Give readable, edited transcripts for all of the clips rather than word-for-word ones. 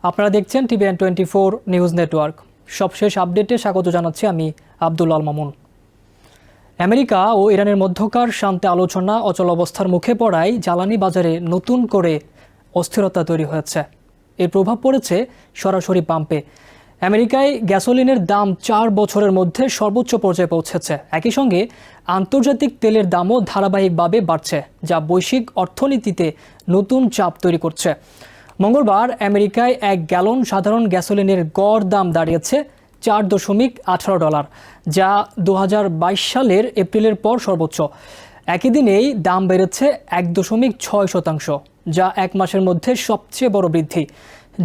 আপনারা দেখছেন TVN24 news network. সবশেষ আপডেটে স্বাগত জানাচ্ছি আমি আব্দুল আল মামুন। আমেরিকা ও ইরানের মধ্যকার শান্তি আলোচনা অচল অবস্থার মুখে পড়ায় জ্বালানি বাজারে নতুন করে অস্থিরতা তৈরি হয়েছে। এর প্রভাব পড়েছে সরাসরি পাম্পে। আমেরিকায় গ্যাসোলিনের দাম 4 বছরের মধ্যে সর্বোচ্চ পর্যায়ে পৌঁছেছে। একই সঙ্গে আন্তর্জাতিক তেলের দামও ধারাবাহিকভাবে বাড়ছে, যা বৈশ্বিক অর্থনীতিতে নতুন চাপ তৈরি করছে। মঙ্গলবার আমেরিকায় 1 গ্যালন সাধারণ গ্যাসোলিনের গড় দাম দাঁড়িয়েছে $4.18, যা 2022 সালের এপ্রিলের পর সর্বোচ্চ। একই দিনেই দাম বেড়েছে 1.6%, যা এক মাসের মধ্যে সবচেয়ে বড় বৃদ্ধি।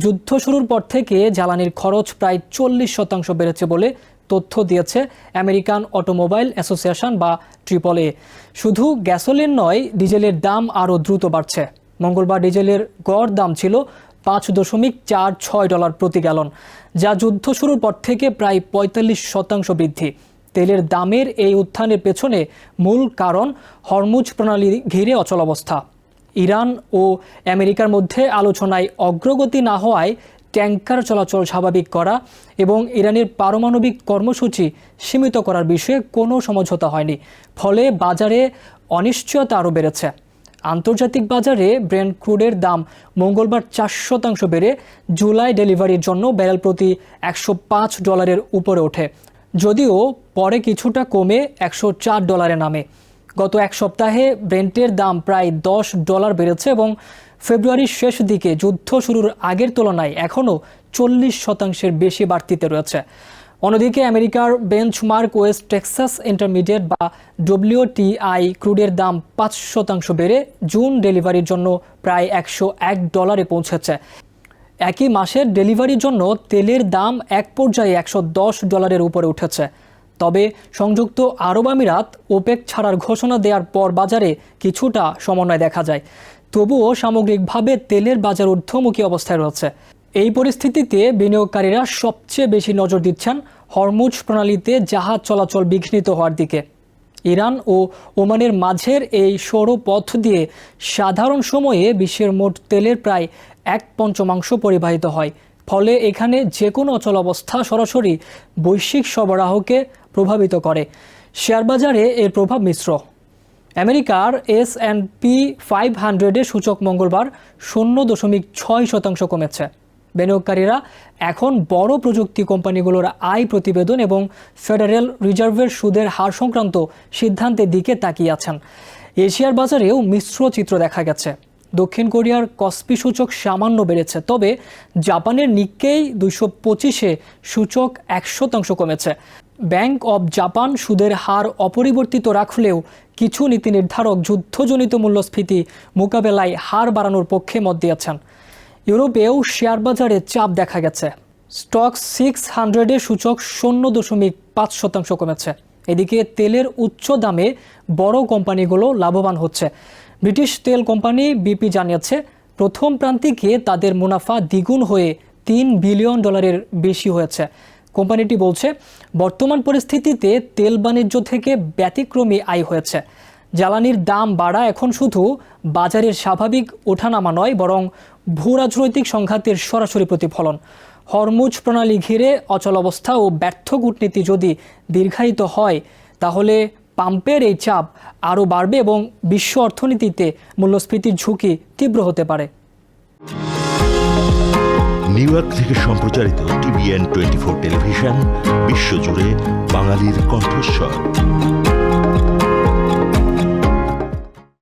যুদ্ধ শুরুর পর থেকে জ্বালানির খরচ প্রায় 40% বেড়েছে বলে তথ্য দিয়েছে আমেরিকান অটোমোবাইল অ্যাসোসিয়েশন বা AAA। শুধু গ্যাসোলিন নয়, ডিজেলের দাম আরও দ্রুত বাড়ছে। মঙ্গলবার ডিজেলের গড় দাম ছিল $5.46 প্রতি গ্যালন, যা যুদ্ধ শুরুর পর থেকে প্রায় 45% বৃদ্ধি। তেলের দামের এই উত্থানের পেছনে মূল কারণ হরমুজ প্রণালী ঘিরে অচলাবস্থা। ইরান ও আমেরিকার মধ্যে আলোচনায় অগ্রগতি না হওয়ায় ট্যাঙ্কার চলাচল স্বাভাবিক করা এবং ইরানের পারমাণবিক কর্মসূচি সীমিত করার বিষয়ে কোনো সমঝোতা হয়নি। ফলে বাজারে অনিশ্চয়তা আরও বেড়েছে। আন্তর্জাতিক বাজারে ব্রেন্ট ক্রুডের দাম মঙ্গলবার 4% বেড়ে জুলাই ডেলিভারির জন্য ব্যারেল প্রতি $105 উপরে ওঠে, যদিও পরে কিছুটা কমে $104 নামে। গত এক সপ্তাহে ব্রেন্টের দাম প্রায় $10 বেড়েছে এবং ফেব্রুয়ারির শেষ দিকে যুদ্ধ শুরুর আগের তুলনায় এখনও 40% বেশি বাড়তিতে রয়েছে। অন্যদিকে আমেরিকার বেঞ্চমার্ক ওয়েস্ট টেক্সাস ইন্টারমিডিয়েট বা WTI ক্রুডের দাম 5% বেড়ে জুন ডেলিভারির জন্য প্রায় $101 পৌঁছেছে। একই মাসের ডেলিভারির জন্য তেলের দাম এক পর্যায়ে $110 উপরে উঠেছে। তবে সংযুক্ত আরব আমিরাত ওপেক ছাড়ার ঘোষণা দেওয়ার পর বাজারে কিছুটা সমন্বয় দেখা যায়। তবুও সামগ্রিকভাবে তেলের বাজার ঊর্ধ্বমুখী অবস্থায় রয়েছে। এই পরিস্থিতিতে বিনিয়োগকারীরা সবচেয়ে বেশি নজর দিচ্ছেন হরমুজ প্রণালীতে জাহাজ চলাচল বিঘ্নিত হওয়ার দিকে। ইরান ও ওমানের মাঝের এই সৌর পথ দিয়ে সাধারণ সময়ে বিশ্বের মোট তেলের প্রায় 1/5 পরিবাহিত হয়। ফলে এখানে যে কোনো অচলাবস্থা সরাসরি বৈশ্বিক সরবরাহকে প্রভাবিত করে। শেয়ার বাজারে এর প্রভাব মিশ্র। আমেরিকার S&P 500 সূচক মঙ্গলবার 0.6% কমেছে। বিনিয়োগকারীরা এখন বড় প্রযুক্তি কোম্পানিগুলোর আয় প্রতিবেদন এবং ফেডারেল রিজার্ভের সুদের হার সংক্রান্ত সিদ্ধান্তের দিকে তাকিয়ে আছেন। এশিয়ার বাজারেও মিশ্র চিত্র দেখা গেছে। দক্ষিণ কোরিয়ার কসপি সূচক সামান্য বেড়েছে, তবে জাপানের নিক্কেই 225-এ সূচক 1% কমেছে। ব্যাংক অব জাপান সুদের হার অপরিবর্তিত রাখলেও কিছু নীতি নির্ধারক যুদ্ধজনিত মূল্যস্ফীতি মোকাবেলায় হার বাড়ানোর পক্ষে মত দিয়েছেন। ইউরোপেও শেয়ার বাজারে চাপ দেখা গেছে। স্টক 600-এর সূচক 0.5% কমেছে। এদিকে তেলের উচ্চ দামে বড় কোম্পানিগুলো লাভবান হচ্ছে। ব্রিটিশ তেল কোম্পানি BP জানিয়েছে প্রথম প্রান্তিকে তাদের মুনাফা দ্বিগুণ হয়ে $3 বিলিয়ন বেশি হয়েছে। কোম্পানিটি বলছে বর্তমান পরিস্থিতিতে তেল বাণিজ্য থেকে ব্যতিক্রমী আয় হয়েছে। জ্বালানির দাম বাড়া এখন শুধু বাজারের স্বাভাবিক ওঠানামা নয়, বরং ভূরাজনৈতিক সংঘাতের সরাসরি প্রতিফলন। হরমুজ প্রণালী ঘিরে অচলাবস্থা ও ব্যর্থ কূটনীতি যদি দীর্ঘায়িত হয়, তাহলে পাম্পের এই চাপ আরও বাড়বে এবং বিশ্ব অর্থনীতিতে মূল্যস্ফীতির ঝুঁকি তীব্র হতে পারে। নিউ ইয়র্ক থেকে সম্প্রচারিত TVN24 টেলিভিশন বিশ্বজুড়ে বাঙালির কণ্ঠস্বর।